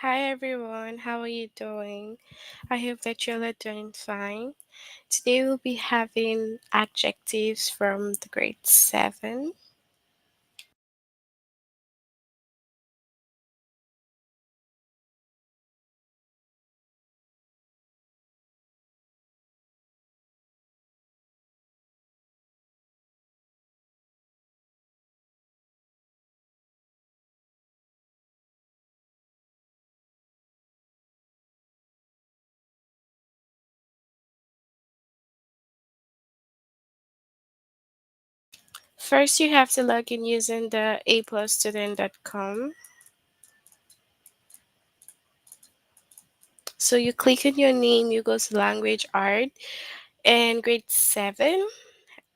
Hi everyone, how are you doing? I hope that you're all doing fine. Today we'll be having adjectives from the grade 7. First, you have to log in using the aplusstudent.com. So you click on your name, you go to language art, and grade 7.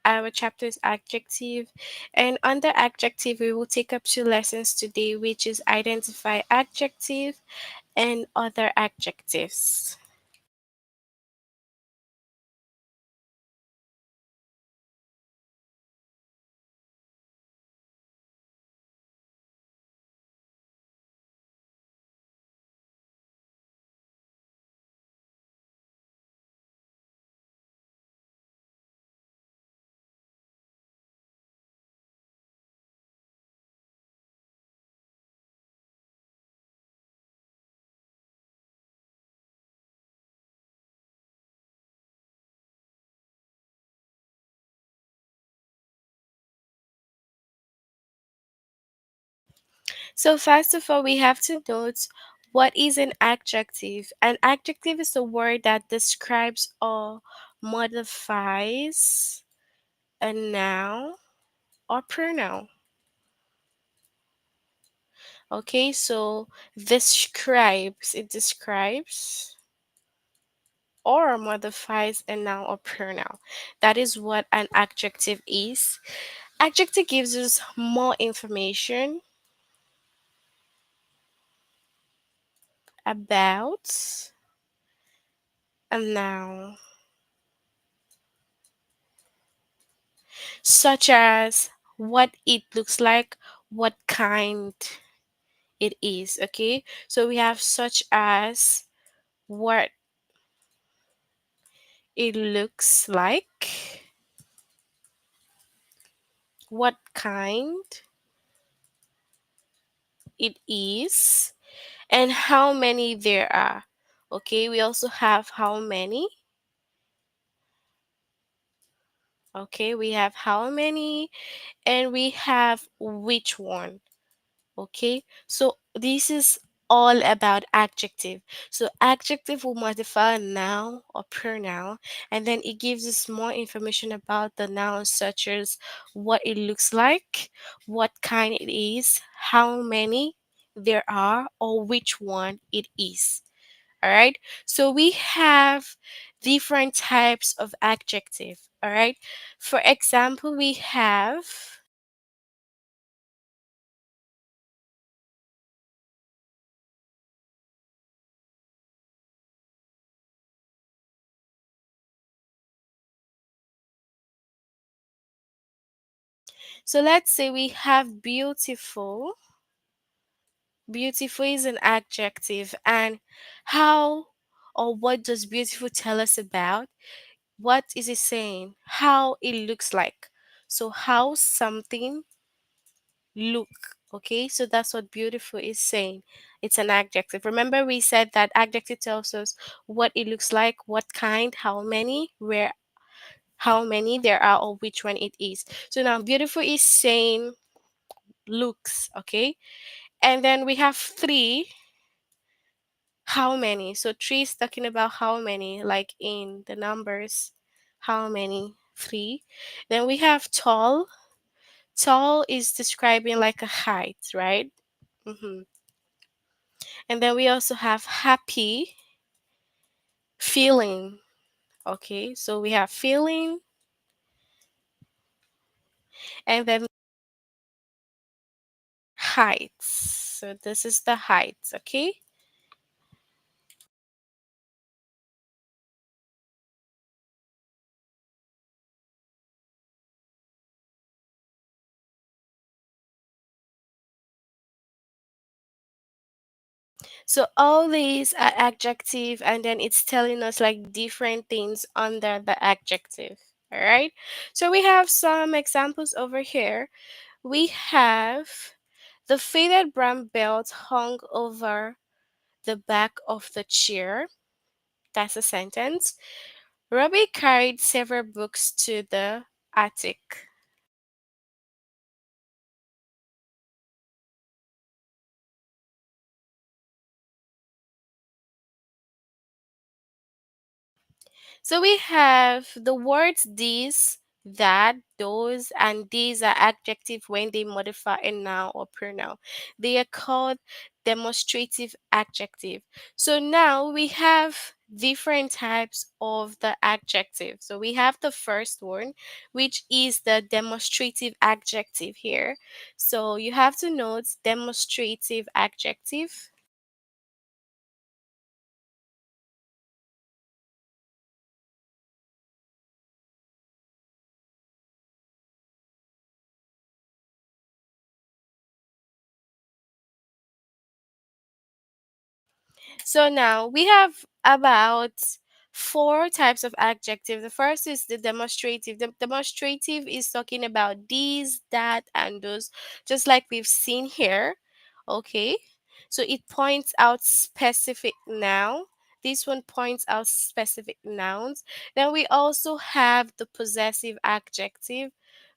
Our chapter is adjective, and under adjective, we will take up two lessons today, which is identify adjective and other adjectives. So first of all, we have to note what is an adjective. An adjective is a word that describes or modifies a noun or pronoun. Okay, so it describes or modifies a noun or pronoun. That is what an adjective is. Adjective gives us more information about a noun, such as what it looks like, what kind it is. Okay, so we have such as what it looks like, what kind it is, and how many there are. Okay, we also have how many. Okay, we have how many, and we have which one. Okay, so this is all about adjective. So adjective will modify a noun or pronoun, and then it gives us more information about the noun, such as what it looks like, what kind it is, how many there are, or which one it is. All right, so we have different types of adjective. All right, for example, we have, so let's say we have beautiful. Beautiful is an adjective, and how or what does beautiful tell us about? What is it saying? How it looks like. So how something look. Okay, so that's what beautiful is saying. It's an adjective. Remember, we said that adjective tells us what it looks like, what kind, how many, where, how many there are, or which one it is. So now beautiful is saying looks. Okay, and then we have three. How many? So three is talking about how many, like in the numbers. How many? Three. Then we have tall. Tall is describing like a height, right? And then we also have happy, feeling. Okay, so we have feeling, and then heights. So this is the heights. Okay. So all these are adjective, and then it's telling us like different things under the adjective. All right. So we have some examples over here. We have the faded brown belt hung over the back of the chair. That's a sentence. Robbie carried several books to the attic. So we have the words these, that, those, and these are adjective when they modify a noun or pronoun. They are called demonstrative adjective. So now we have different types of the adjective. So we have the first one, which is the demonstrative adjective here. So you have to note demonstrative adjective. So now we have about four types of adjective. The first is the demonstrative. The demonstrative is talking about these, that, and those, just like we've seen here. Okay. So it points out specific noun. This one points out specific nouns. Then we also have the possessive adjective.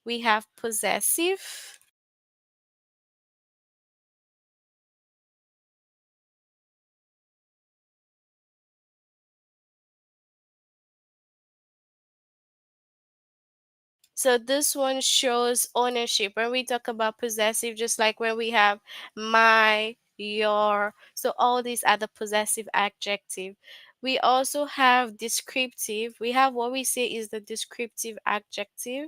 We have possessive. So this one shows ownership. When we talk about possessive, just like when we have my, your, so all these are the possessive adjective. We also have descriptive. We have what we say is the descriptive adjective.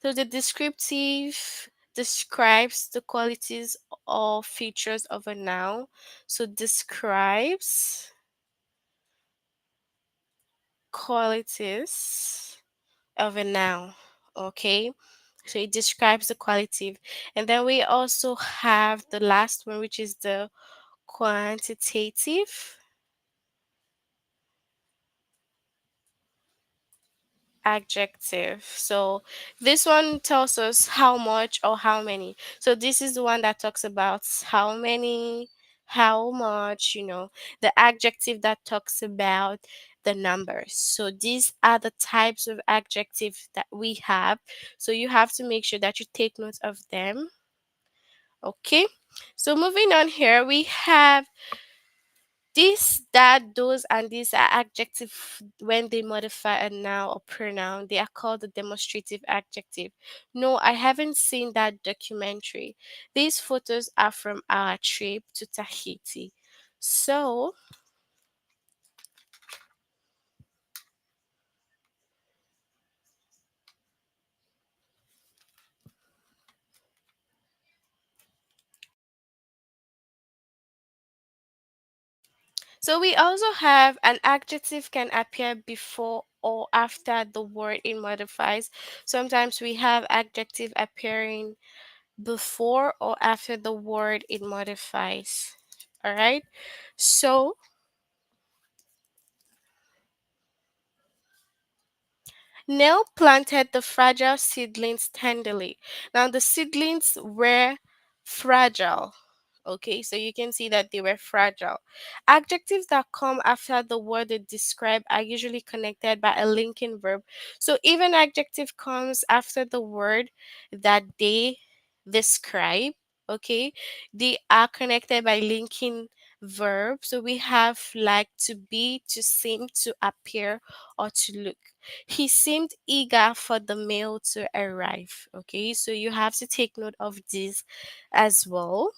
So the descriptive describes the qualities or features of a noun. So describes qualities of a noun. Okay. So it describes the qualitative. And then we also have the last one, which is the quantitative adjective. So this one tells us how much or how many. So this is the one that talks about how many, how much, the adjective that talks about the numbers. So these are the types of adjective that we have. So you have to make sure that you take note of them. Okay. So moving on here, we have this, that, those, and these are adjective when they modify a noun or pronoun. They are called the demonstrative adjective. No, I haven't seen that documentary. These photos are from our trip to Tahiti. So, so we also have an adjective can appear before or after the word it modifies. Sometimes we have adjective appearing before or after the word it modifies. All right. So Nell planted the fragile seedlings tenderly. Now, the seedlings were fragile. Okay, so you can see that they were fragile. Adjectives that come after the word they describe are usually connected by a linking verb. So, if an adjective comes after the word that they describe, okay, they are connected by linking verb. So, we have like to be, to seem, to appear, or to look. He seemed eager for the mail to arrive. Okay, so you have to take note of this as well.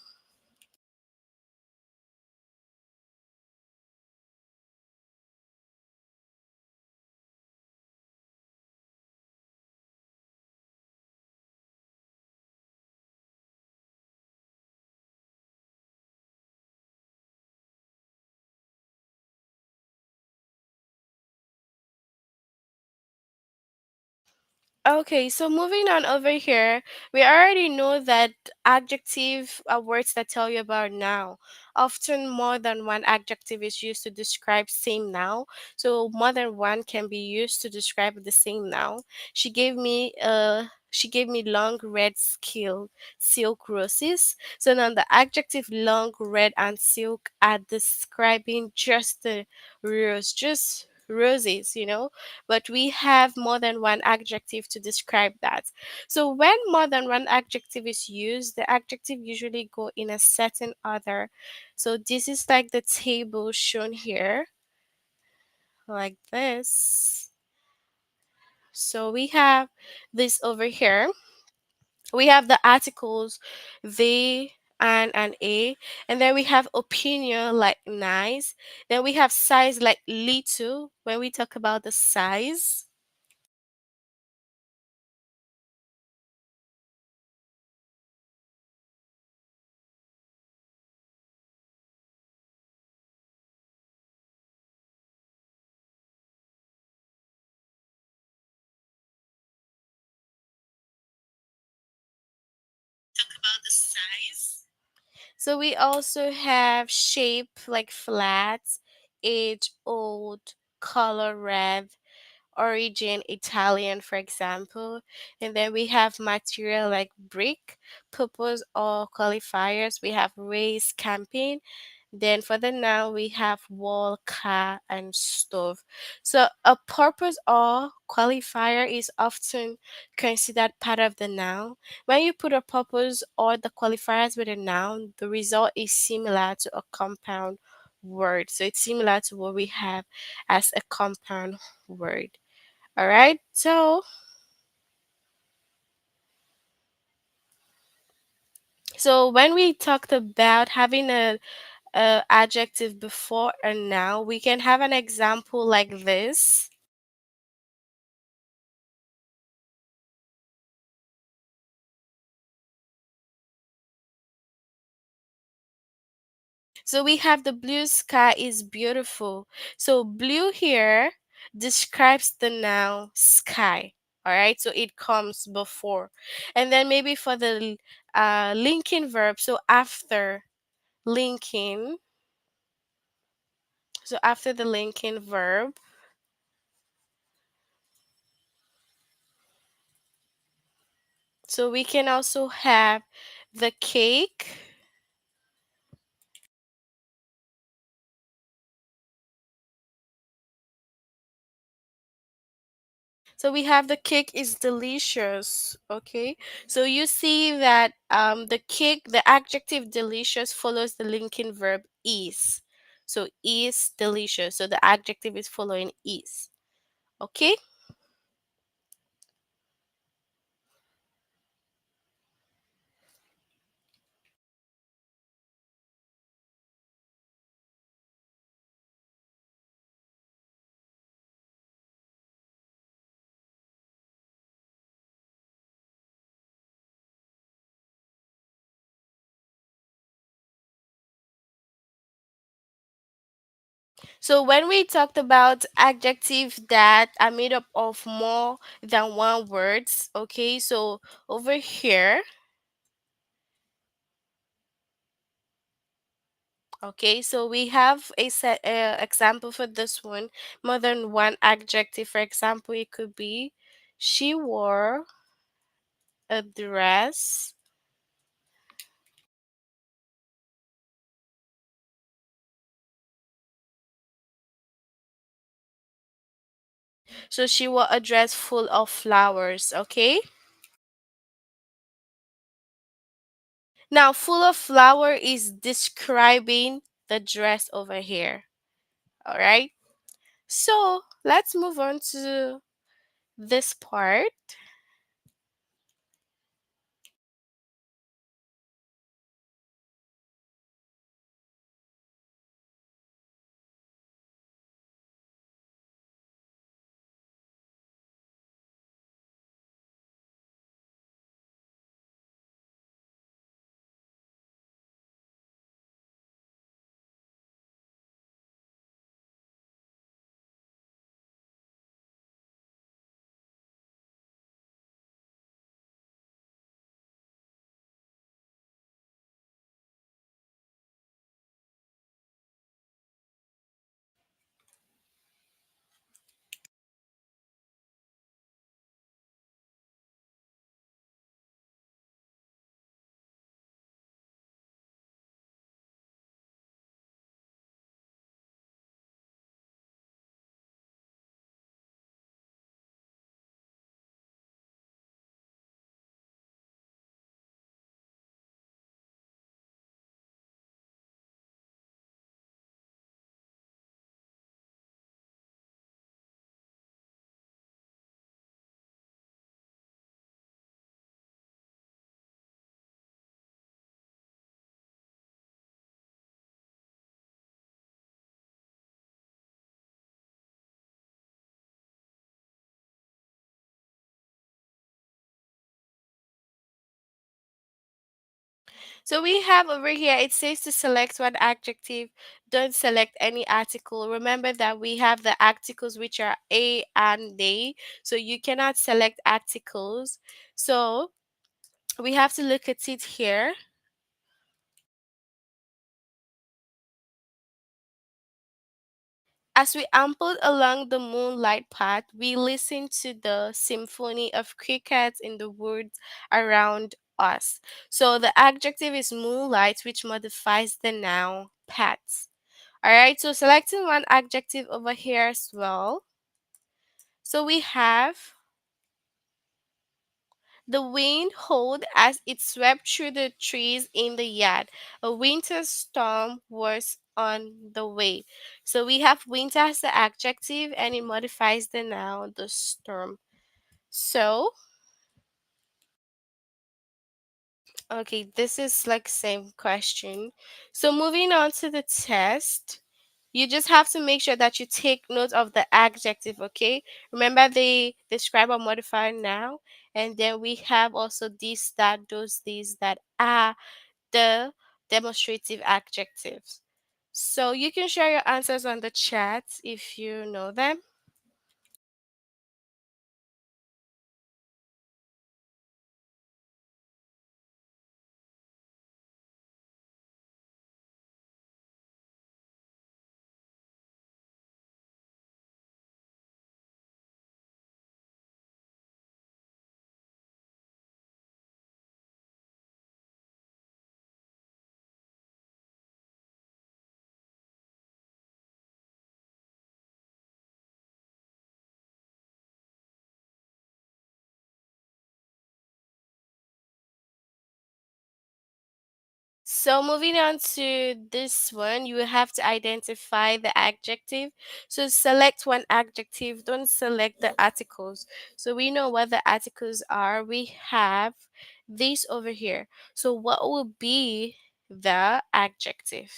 Okay, so moving on over here, we already know that adjective are words that tell you about noun. Often more than one adjective is used to describe same noun. So more than one can be used to describe the same noun. She gave me long red silk roses. So now the adjective long red and silk are describing just the just roses. But we have more than one adjective to describe that. So when more than one adjective is used, the adjective usually go in a certain order. So this is like the table shown here, like this. So we have this over here. We have the articles they and a, and then we have opinion like nice. Then we have size like little when we talk about the size. Talk about the size. So we also have shape like flat, age old, color red, origin Italian, for example. And then we have material like brick, purpose or qualifiers. We have race, campaign. Then for the noun, we have wall, car, and stove. So a purpose or qualifier is often considered part of the noun. When you put a purpose or the qualifiers with a noun, the result is similar to a compound word. So it's similar to what we have as a compound word. All right. So when we talked about having a adjective before a noun, we can have an example like this. So we have the blue sky is beautiful. So blue here describes the noun sky. All right. So it comes before. And then maybe for the linking verb, so after linking, so after the linking verb, so we can also have the cake. So we have the cake is delicious. Okay. So you see that the cake, the adjective delicious follows the linking verb is. So is delicious. So the adjective is following is. Okay. So when we talked about adjectives that are made up of more than one words, okay, so over here, okay, so we have a set example for this one. More than one adjective. For example, it could be she wore a dress. So she wore a dress full of flowers. Okay. Now, full of flower is describing the dress over here. All right. So let's move on to this part. So we have over here, it says to select one adjective, don't select any article. Remember that we have the articles which are a and they, so you cannot select articles. So we have to look at it here. As we ambled along the moonlight path, we listened to the symphony of crickets in the woods around us. So the adjective is moonlight, which modifies the noun path. All right, so selecting one adjective over here as well. So we have the wind howled as it swept through the trees in the yard. A winter storm was on the way. So we have winter as the adjective and it modifies the noun, the storm. So, okay, this is like same question. So moving on to the test. You just have to make sure that you take note of the adjective, okay? Remember they describe or modify now, and then we have also this, that, those, these that are the demonstrative adjectives. So you can share your answers on the chat if you know them. So moving on to this one, you will have to identify the adjective. So select one adjective, don't select the articles. So we know what the articles are. We have this over here. So what will be the adjective?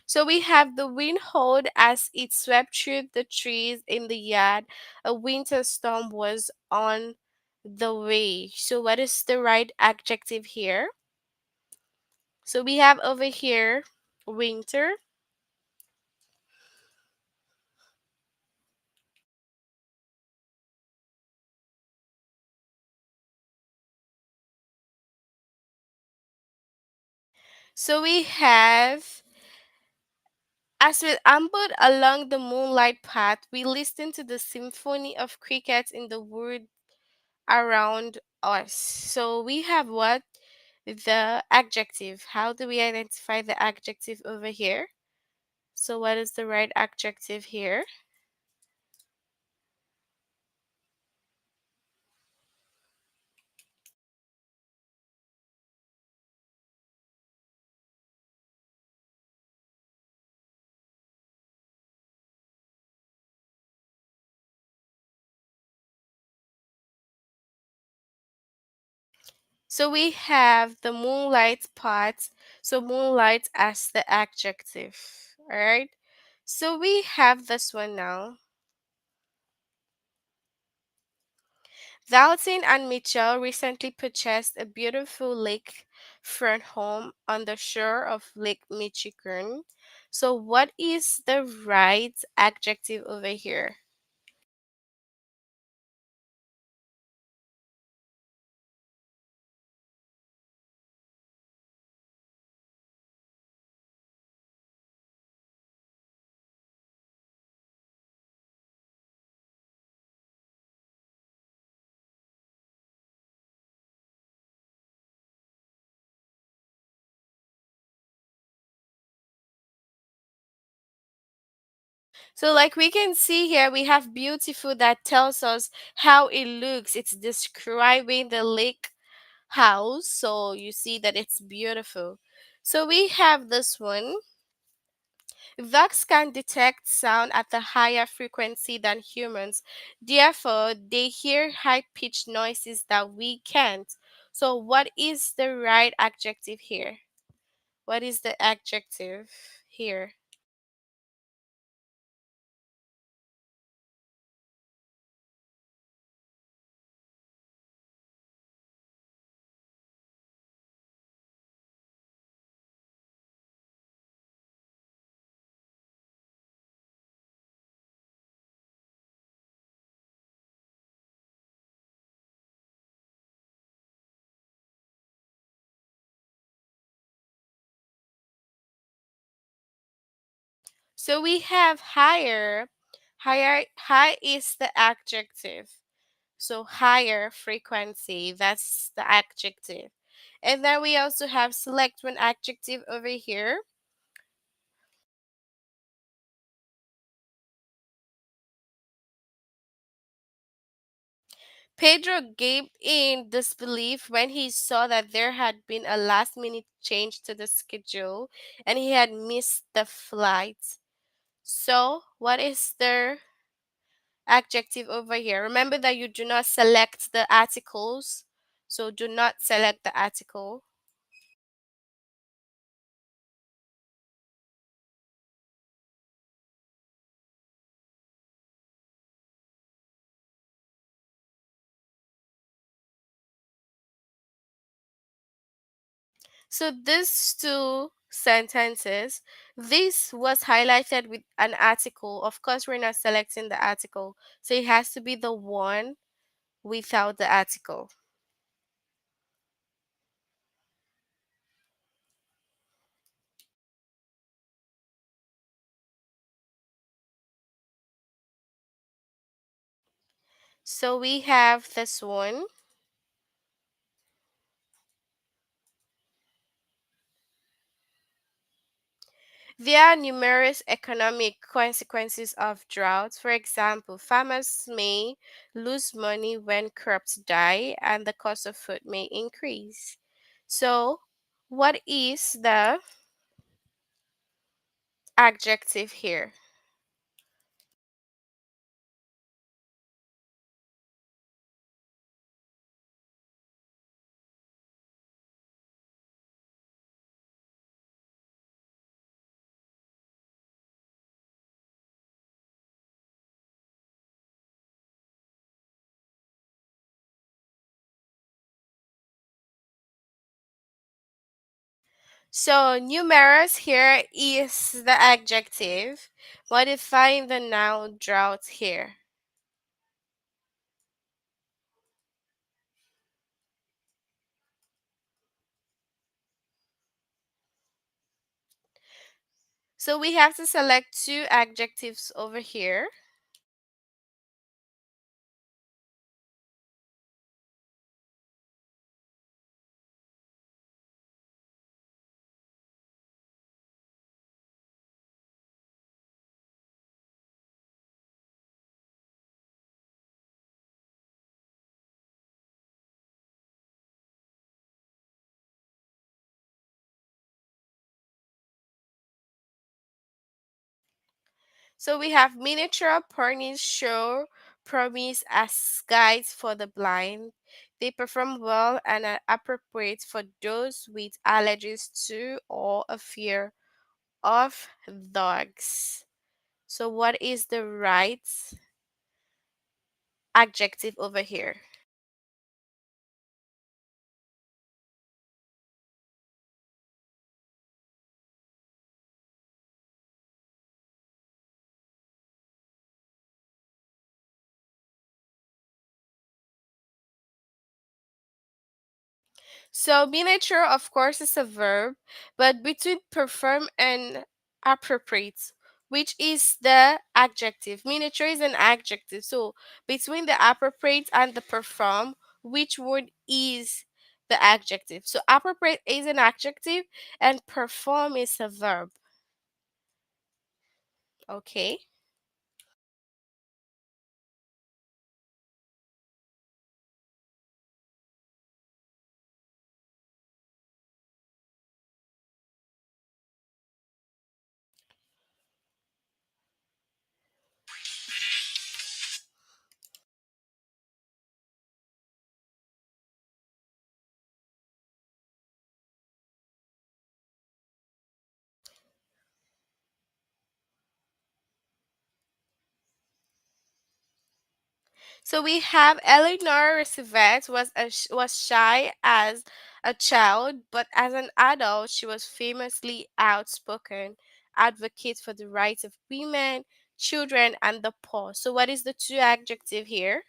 So we have the wind howled as it swept through the trees in the yard. A winter storm was on the way. So what is the right adjective here? So we have over here winter. So we have as we ambled along the moonlight path, we listened to the symphony of crickets in the wood around us. So we have what? The adjective. How do we identify the adjective over here? So what is the right adjective here? So we have the moonlight part. So moonlight as the adjective. All right. So we have this one now. Dalton and Mitchell recently purchased a beautiful lakefront home on the shore of Lake Michigan. So, what is the right adjective over here? So, like we can see here, we have beautiful that tells us how it looks. It's describing the lake house. So you see that it's beautiful. So we have this one. Ducks can detect sound at a higher frequency than humans. Therefore, they hear high pitched noises that we can't. So, what is the right adjective here? What is the adjective here? So, we have higher. High is the adjective. So, higher frequency, that's the adjective. And then we also have select one adjective over here. Pedro gaped in disbelief when he saw that there had been a last minute change to the schedule and he had missed the flight. So, what is the adjective over here? Remember that you do not select the articles. So, do not select the article. So, these two sentences, this was highlighted with an article. Of course, we're not selecting the article. So, it has to be the one without the article. So we have this one. There are numerous economic consequences of drought. For example, farmers may lose money when crops die and the cost of food may increase. So, what is the adjective here? So, numerous here is the adjective modifying the noun drought here. So, we have to select two adjectives over here. So we have miniature ponies show promise as guides for the blind. They perform well and are appropriate for those with allergies to or a fear of dogs. So what is the right adjective over here? So miniature, of course, is a verb, but between perform and appropriate, which is the adjective. Miniature is an adjective. So between the appropriate and the perform, which word is the adjective? So appropriate is an adjective and perform is a verb. Okay. So we have Eleanor Roosevelt was shy as a child, but as an adult, she was famously outspoken, advocate for the rights of women, children, and the poor. So what is the two adjective here?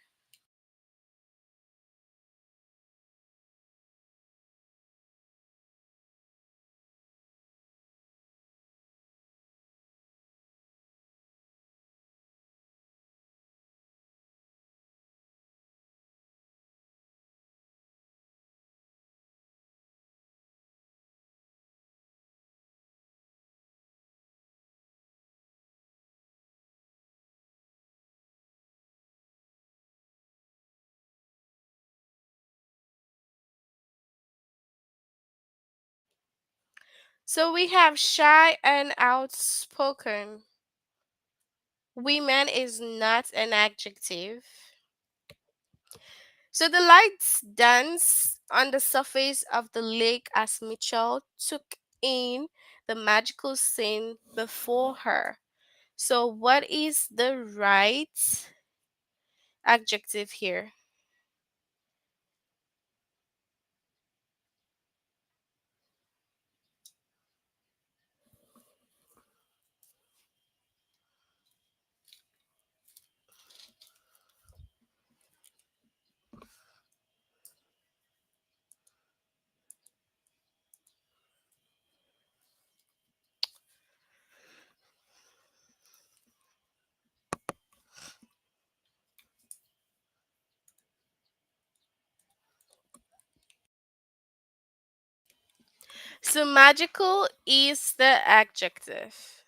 So we have shy and outspoken. Women is not an adjective. So the lights danced on the surface of the lake as Mitchell took in the magical scene before her. So, what is the right adjective here? So, magical is the adjective.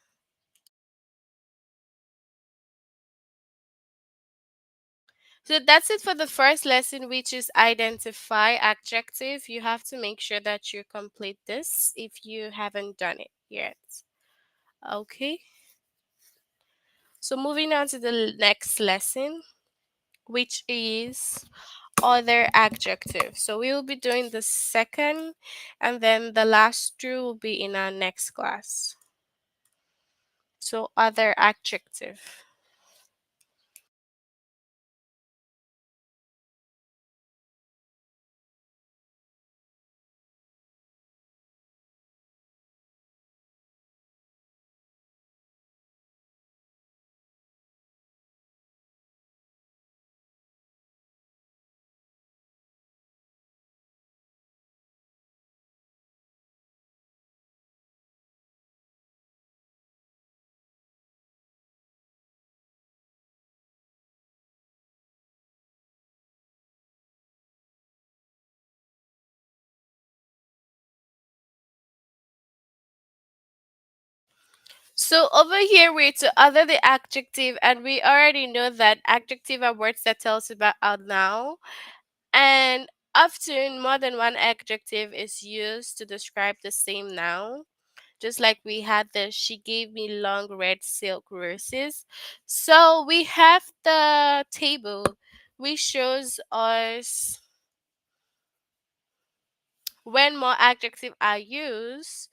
So, that's it for the first lesson, which is identify adjective. You have to make sure that you complete this if you haven't done it yet. Okay. So, moving on to the next lesson, which is other adjectives. So we will be doing the second, and then the last two will be in our next class. So other adjective. So over here we're to other the adjective, and we already know that adjective are words that tells about a noun, and often more than one adjective is used to describe the same noun. Just like we had the she gave me long red silk roses. So we have the table which shows us when more adjectives are used,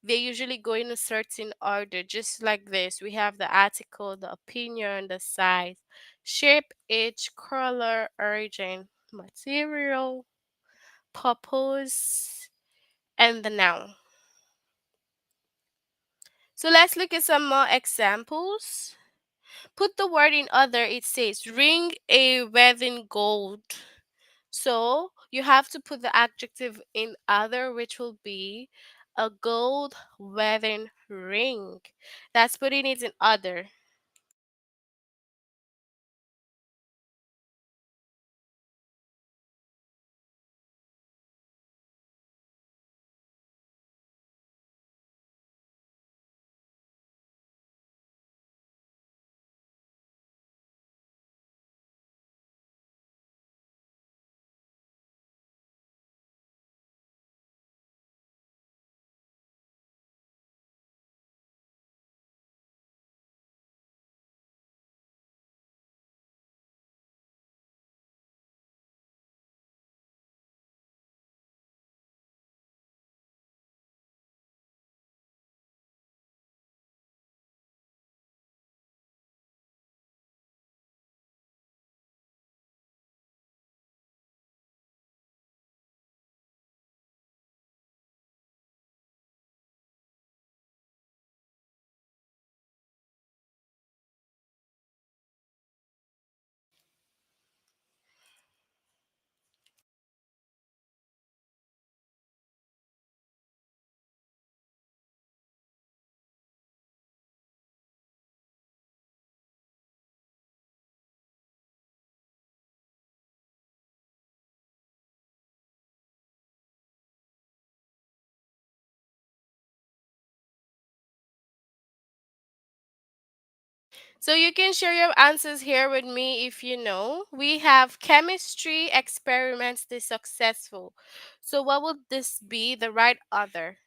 they usually go in a certain order, just like this. We have the article, the opinion, the size, shape, age, color, origin, material, purpose, and the noun. So let's look at some more examples. Put the word in other, it says ring a wedding gold. So you have to put the adjective in other, which will be a gold wedding ring. That's putting it in other. So you can share your answers here with me if you know. We have chemistry experiments the successful. So what would this be? The right other.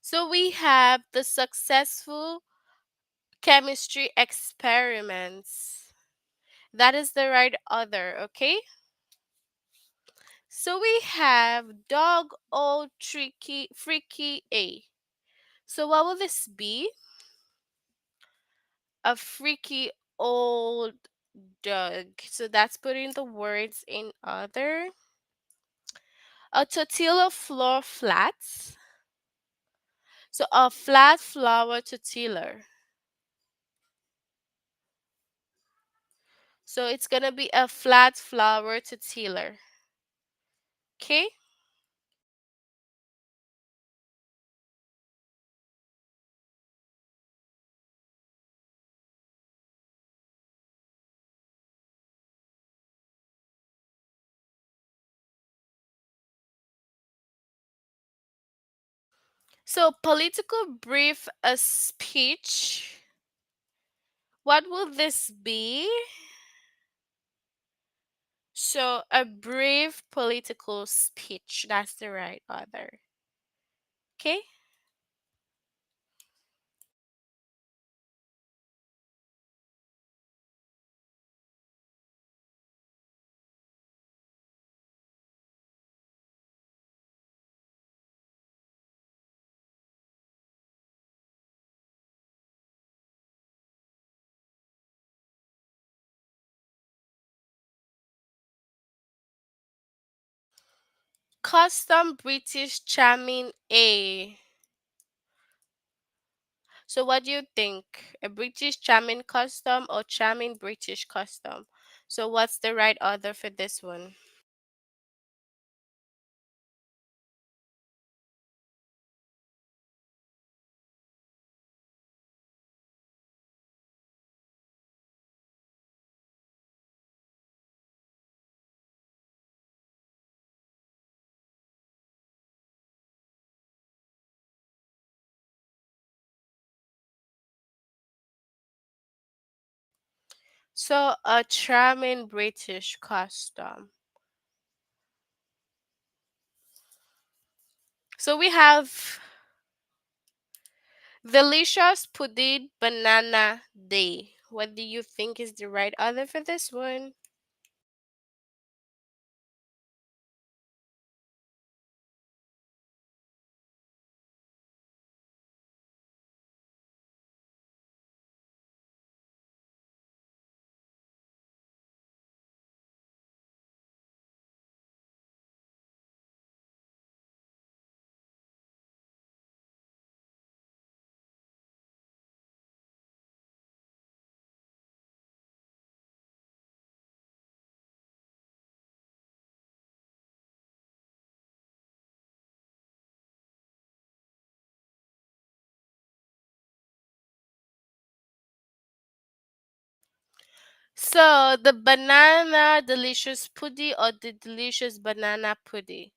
So we have the successful chemistry experiments. That is the right other, okay? So we have dog old tricky freaky A. So what will this be? A freaky old dog. So that's putting the words in other. A tortilla floor flats. So a flat flour tortilla. So it's gonna be a flat flour tortilla. Okay. So political brief a speech. What will this be? So a brief political speech. That's the right order. Okay. Custom British charming A. So what do you think? A British charming custom or charming British custom? So what's the right order for this one? So a charming British custom. So we have delicious pudding banana day. What do you think is the right order for this one? So the banana delicious pudding or the delicious banana pudding?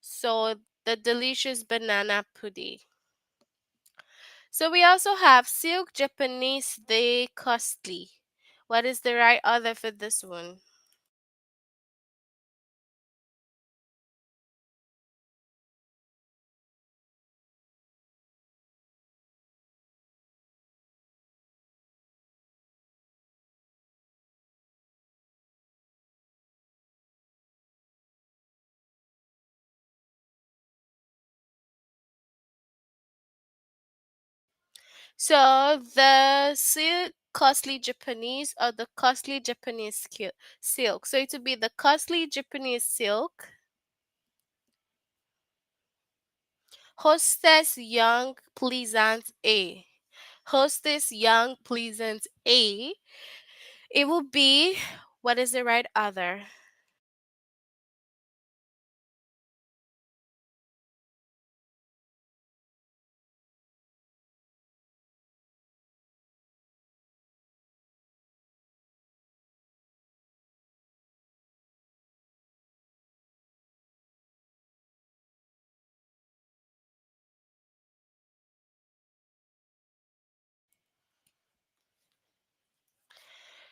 So the delicious banana pudding. So we also have silk Japanese day costly. What is the right order for this one? So the silk costly Japanese or the costly Japanese silk. So it would be the costly Japanese silk. Hostess young pleasant A. Hostess young pleasant A. It will be, what is the right other?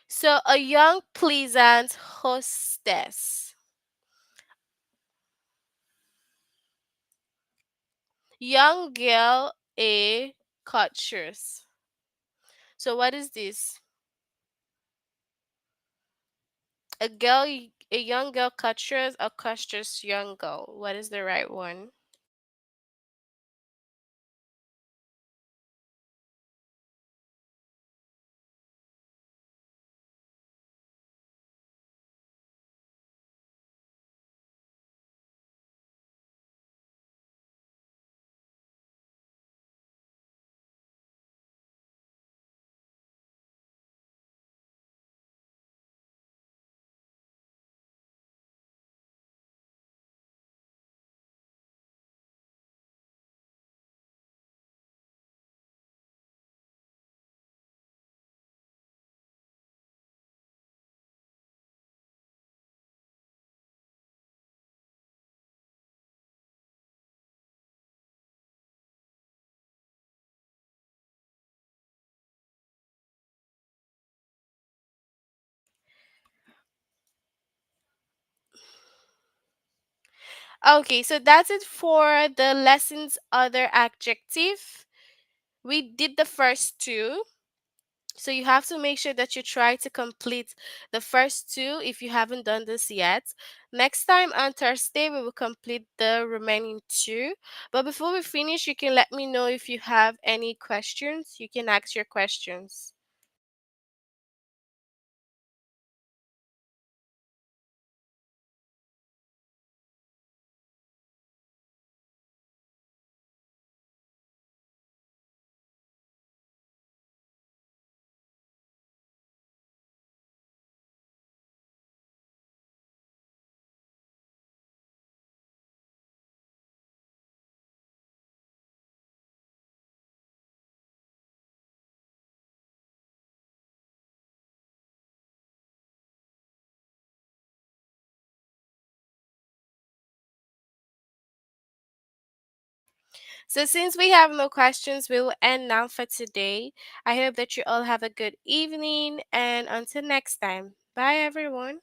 So a young, pleasant hostess. Young girl, a courteous. So what is this? A girl, a young girl courteous, a courteous young girl. What is the right one? Okay, so that's it for the lessons other adjective. We did the first two. So you have to make sure that you try to complete the first two if you haven't done this yet. Next time on Thursday, we will complete the remaining two. But before we finish, you can let me know if you have any questions. You can ask your questions. So since we have no questions, we will end now for today. I hope that you all have a good evening and until next time. Bye everyone.